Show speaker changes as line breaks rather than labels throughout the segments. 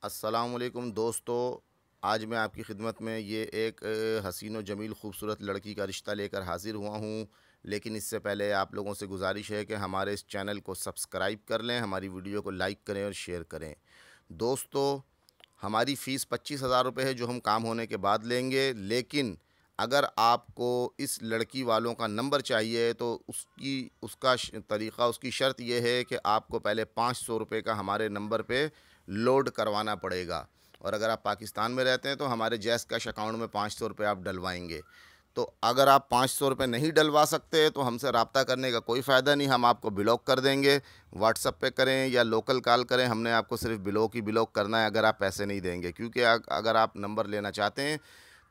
अस्सलामुअलैकुम दोस्तों, आज मैं आपकी खिदमत में ये एक हसीन व जमील खूबसूरत लड़की का रिश्ता लेकर हाज़िर हुआ हूँ। लेकिन इससे पहले आप लोगों से गुजारिश है कि हमारे इस चैनल को सब्सक्राइब कर लें, हमारी वीडियो को लाइक करें और शेयर करें। दोस्तों, हमारी फ़ीस 25,000 रुपये है जो हम काम होने के बाद लेंगे। लेकिन अगर आपको इस लड़की वालों का नंबर चाहिए तो उसकी शर्त ये है कि आपको पहले 500 रुपये का हमारे नंबर पे लोड करवाना पड़ेगा। और अगर आप पाकिस्तान में रहते हैं तो हमारे जैस कैश अकाउंट में 500 रुपये आप डलवाएंगे। तो अगर आप 500 रुपये नहीं डलवा सकते तो हमसे रब्ता करने का कोई फ़ायदा नहीं, हम आपको ब्लॉक कर देंगे। व्हाट्सअप पे करें या लोकल कॉल करें, हमने आपको सिर्फ ब्लॉक ही ब्लॉक करना है अगर आप पैसे नहीं देंगे। क्योंकि अगर आप नंबर लेना चाहते हैं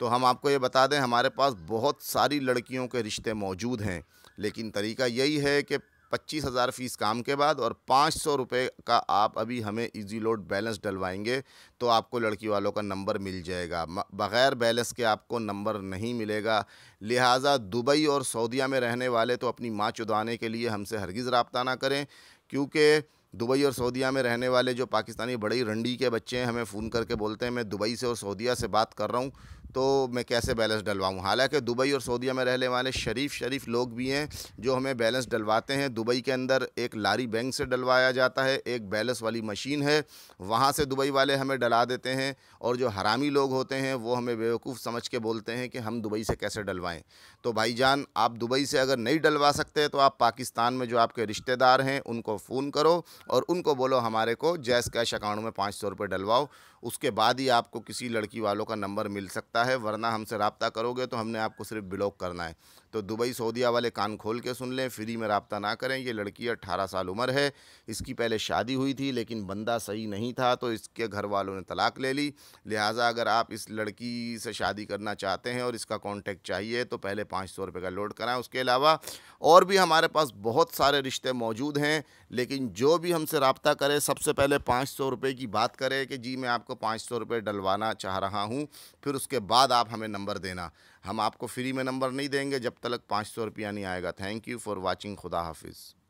तो हम आपको ये बता दें, हमारे पास बहुत सारी लड़कियों के रिश्ते मौजूद हैं। लेकिन तरीका यही है कि 25,000 फ़ीस काम के बाद और 500 रुपये का आप अभी हमें इजी लोड बैलेंस डलवाएंगे तो आपको लड़की वालों का नंबर मिल जाएगा। बग़ैर बैलेंस के आपको नंबर नहीं मिलेगा। लिहाजा दुबई और सऊदीया में रहने वाले तो अपनी माँ चुदाने के लिए हमसे हरगिज़ रब्ता ना करें। क्योंकि दुबई और सऊदीया में रहने वाले जो पाकिस्तानी बड़ी रंडी के बच्चे हैं, हमें फ़ोन करके बोलते हैं मैं दुबई से और सऊदीया से बात कर रहा हूँ, तो मैं कैसे बैलेंस डलवाऊँ। हालांकि दुबई और सऊदीया में रहने वाले शरीफ लोग भी हैं जो हमें बैलेंस डलवाते हैं। दुबई के अंदर एक लारी बैंक से डलवाया जाता है, एक बैलेंस वाली मशीन है, वहाँ से दुबई वाले हमें डला देते हैं। और जो हरामी लोग होते हैं वो हमें बेवकूफ़ समझ के बोलते हैं कि हम दुबई से कैसे डलवाएं। तो भाईजान, आप दुबई से अगर नहीं डलवा सकते तो आप पाकिस्तान में जो आपके रिश्तेदार हैं उनको फ़ोन करो और उनको बोलो हमारे को जैस कैश अकाउंट में 500 रुपये डलवाओ। उसके बाद ही आपको किसी लड़की वालों का नंबर मिल सकता है, वरना हमसे रब्ता करोगे तो हमने आपको सिर्फ ब्लॉक करना है। तो दुबई सऊदीया वाले कान खोल के सुन लें, फ्री में रब्ता ना करें। ये लड़की 18 साल उम्र है, इसकी पहले शादी हुई थी लेकिन बंदा सही नहीं था तो इसके घर वालों ने तलाक ले ली। लिहाजा अगर आप इस लड़की से शादी करना चाहते हैं और इसका कॉन्टेक्ट चाहिए तो पहले 500 रुपये का लोड कराएं। उसके अलावा और भी हमारे पास बहुत सारे रिश्ते मौजूद हैं। लेकिन जो भी हमसे रब्ता करे सबसे पहले 500 रुपये की बात करे कि जी मैं आपको 500 रुपये डलवाना चाह रहा हूँ, फिर उसके बाद आप हमें नंबर देना। हम आपको फ्री में नंबर नहीं देंगे जब तक 500 रुपया नहीं आएगा। Thank you for watching. खुदा हाफिज़।